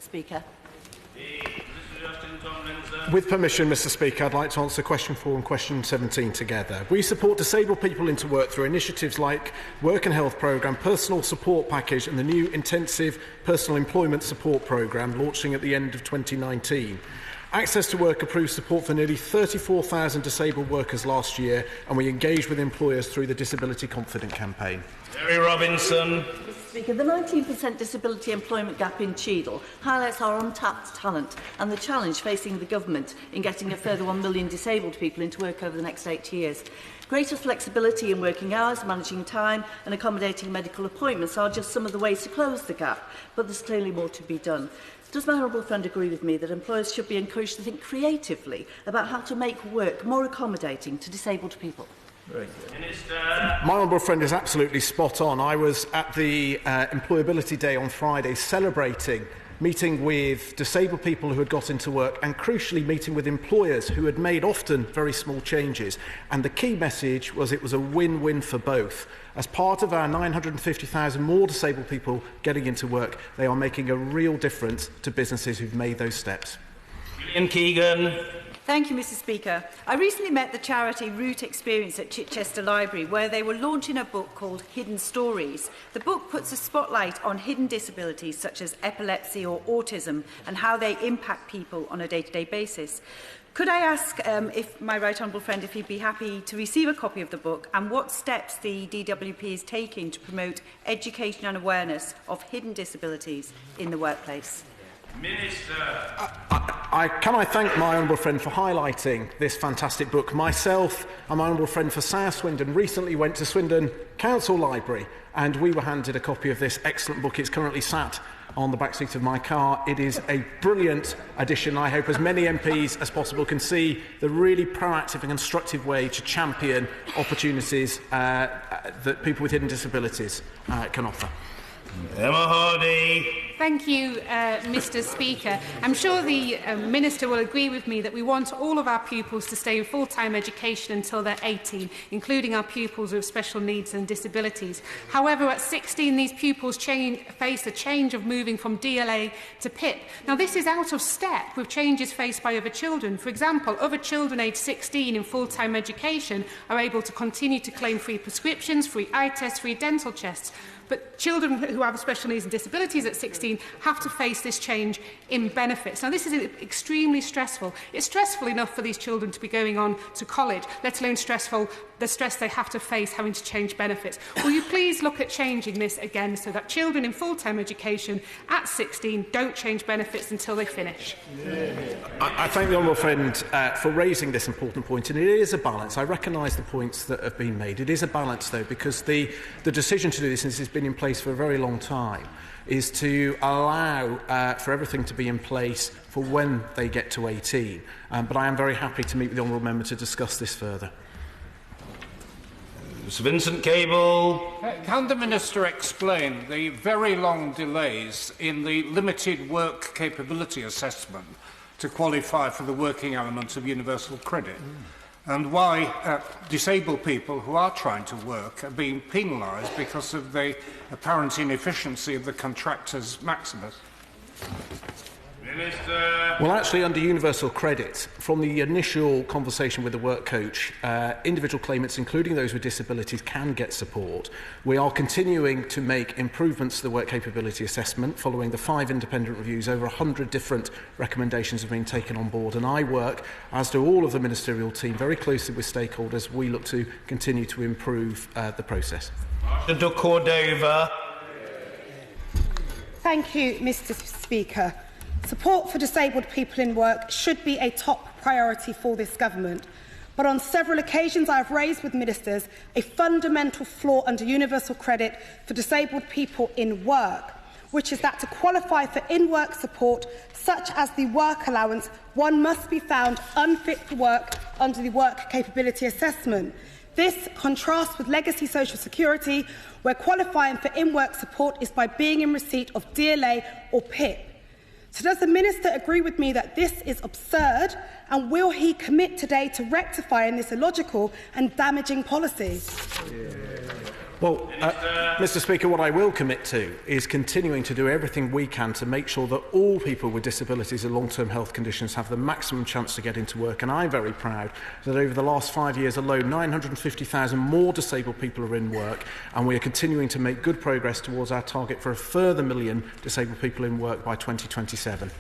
Speaker. With permission, Mr Speaker, I'd like to answer question 4 and question 17 together. We support disabled people into work through initiatives like Work and Health Programme, Personal Support Package and the new Intensive Personal Employment Support Programme launching at the end of 2019. Access to Work approved support for nearly 34,000 disabled workers last year, and we engaged with employers through the Disability Confident campaign. Terry Robinson. Mr Speaker, the 19% disability employment gap in Cheadle highlights our untapped talent and the challenge facing the government in getting a further 1 million disabled people into work over the next 8 years. Greater flexibility in working hours, managing time and accommodating medical appointments are just some of the ways to close the gap, but there's clearly more to be done. Does my honourable friend agree with me that employers should be encouraged to think creatively about how to make work more accommodating to disabled people? Very good. Minister. My honourable friend is absolutely spot on. I was at the Employability Day on Friday celebrating meeting with disabled people who had got into work and, crucially, meeting with employers who had made often very small changes. And the key message was it was a win-win for both. As part of our 950,000 more disabled people getting into work, they are making a real difference to businesses who've made those steps. Ian Keegan. Thank you, Mr Speaker. I recently met the charity Root Experience at Chichester Library, where they were launching a book called Hidden Stories. The book puts a spotlight on hidden disabilities such as epilepsy or autism and how they impact people on a day-to-day basis. Could I ask if my right honourable friend if he'd be happy to receive a copy of the book and what steps the DWP is taking to promote education and awareness of hidden disabilities in the workplace? Minister. Can I thank my honourable friend for highlighting this fantastic book. Myself and my honourable friend for South Swindon recently went to Swindon Council Library and we were handed a copy of this excellent book. It's currently sat on the back seat of my car. It is a brilliant addition. I hope as many MPs as possible can see the really proactive and constructive way to champion opportunities that people with hidden disabilities can offer. Emma Hardy. Thank you, Mr Speaker. I'm sure the Minister will agree with me that we want all of our pupils to stay in full-time education until they're 18, including our pupils with special needs and disabilities. However, at 16, these pupils face a change of moving from DLA to PIP. Now, this is out of step with changes faced by other children. For example, other children aged 16 in full-time education are able to continue to claim free prescriptions, free eye tests, free dental tests. But children who have special needs and disabilities at 16 have to face this change in benefits. Now, this is extremely stressful. It's stressful enough for these children to be going on to college, let alone the stress they have to face having to change benefits. Will you please look at changing this again so that children in full-time education at 16 don't change benefits until they finish? I thank the honourable friend for raising this important point, and it is a balance. I recognise the points that have been made. It is a balance, though, because the decision to do this, and this has been in place for a very long time, is to allow for everything to be in place for when they get to 18. But I am very happy to meet with the honourable member to discuss this further. Sir Vincent Cable. Can the Minister explain the very long delays in the limited work capability assessment to qualify for the working element of universal credit? And why disabled people who are trying to work are being penalised because of the apparent inefficiency of the contractor's maximus? Minister. Well, actually, under universal credit, from the initial conversation with the work coach, individual claimants, including those with disabilities, can get support. We are continuing to make improvements to the work capability assessment following the 5 independent reviews. Over 100 different recommendations have been taken on board, and I work, as do all of the ministerial team, very closely with stakeholders. We look to continue to improve the process. Senator Cordova. Thank you, Mr Speaker. Support for disabled people in work should be a top priority for this government. But on several occasions I have raised with ministers a fundamental flaw under universal credit for disabled people in work, which is that to qualify for in-work support, such as the work allowance, one must be found unfit for work under the work capability assessment. This contrasts with legacy social security, where qualifying for in-work support is by being in receipt of DLA or PIP. So does the Minister agree with me that this is absurd, and will he commit today to rectifying this illogical and damaging policy? Well, Well, Mr Speaker, what I will commit to is continuing to do everything we can to make sure that all people with disabilities and long-term health conditions have the maximum chance to get into work. And I'm very proud that over the last 5 years alone, 950,000 more disabled people are in work, and we are continuing to make good progress towards our target for a further 1 million disabled people in work by 2027.